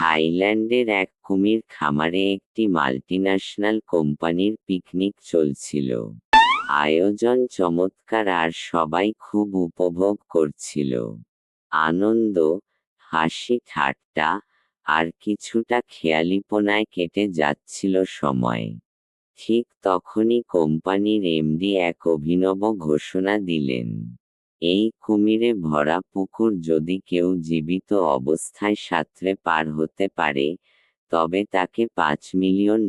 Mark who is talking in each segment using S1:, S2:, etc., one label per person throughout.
S1: থাইল্যান্ডের এক কুমির খামারে একটি মাল্টিন্যাশনাল কোম্পানির পিকনিক চলছিল। আয়োজন চমৎকার আর সবাই খুব উপভোগ করছিল। আনন্দ, হাসি ঠাট্টা আর কিছুটা খেয়ালিপনায় কেটে যাচ্ছিল সময়। ঠিক তখনই কোম্পানির এমডি এক অভিনব ঘোষণা দিলেন। এই কুমিরে ভরা পুকুর যদি কেউ জীবিত অবস্থায় সাঁতরে পার হতে পারে, তবে তাকে $5 মিলিয়ন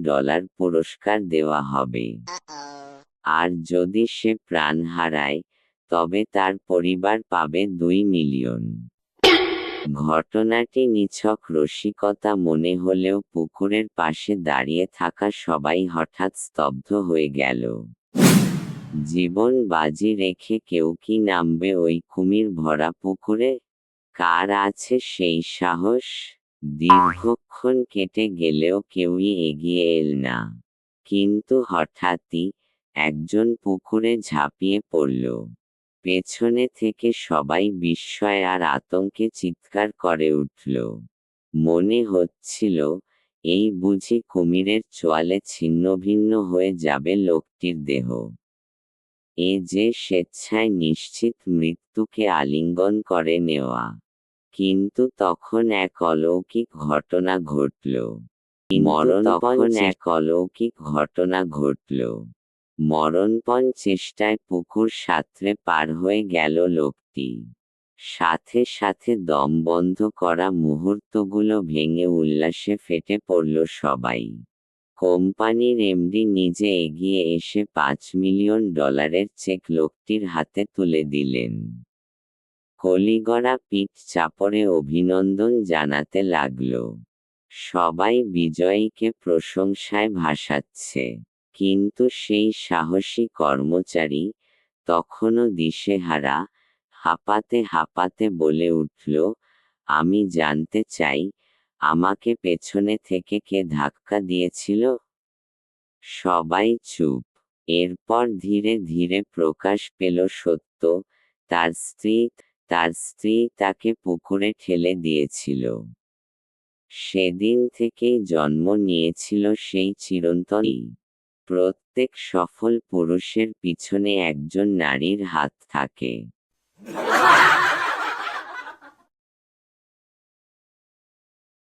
S1: পুরস্কার দেওয়া হবে। আর যদি সে প্রাণ হারায়, তবে তার পরিবার পাবে $2 মিলিয়ন। ঘটনাটি নিছক রসিকতা মনে হলেও পুকুরের পাশে দাঁড়িয়ে থাকা সবাই হঠাৎ স্তব্ধ হয়ে গেল। জীবন বাজি রেখে কেউ কি নামবে ওই কুমির ভরা পুকুরে? কার আছে সেই সাহস? দীর্ঘক্ষণ কেটে গেলেও কেউই এগিয়ে এল না। কিন্তু হঠাৎই একজন পুকুরে ঝাঁপিয়ে পড়ল। পেছনে থেকে সবাই বিস্ময় আর আতঙ্কে চিৎকার করে উঠল। মনে হচ্ছিল, এই বুঝি কুমিরের চোয়ালে ছিন্নভিন্ন হয়ে যাবে লোকটির দেহ। এ যে স্বেচ্ছায় নিশ্চিত মৃত্যুকে আলিঙ্গন করে নেওয়া। কিন্তু তখন এক অলৌকিক ঘটনা ঘটল। মরণপণ চেষ্টায় পুকুর সাঁতরে পার হয়ে গেল লোকটি। সাথে সাথে দম বন্ধ করা মুহূর্তগুলো ভেঙে উল্লাসে ফেটে পড়ল সবাই। কোম্পানির এমডি নিজে এগিয়ে এসে $5 মিলিয়ন চেক লোকটির হাতে তুলে দিলেন। কলিগড়া পিঠ চাপড়ে অভিনন্দন জানাতে লাগল। সবাই বিজয়ীকে প্রশংসায় ভাসাচ্ছে। কিন্তু সেই সাহসী কর্মচারী তখনও দিশেহারা, হাঁপাতে হাঁপাতে বলে উঠল, আমি জানতে চাই, আমাকে পেছনে থেকে কে ধাক্কা দিয়েছিল? সবাই চুপ। এরপর ধীরে ধীরে প্রকাশ পেল সত্য। তার স্ত্রী তাকে পুকুরে ঠেলে দিয়েছিল। সেদিন থেকেই জন্ম নিয়েছিল সেই চিরন্তন। প্রত্যেক সফল পুরুষের পিছনে একজন নারীর হাত থাকে।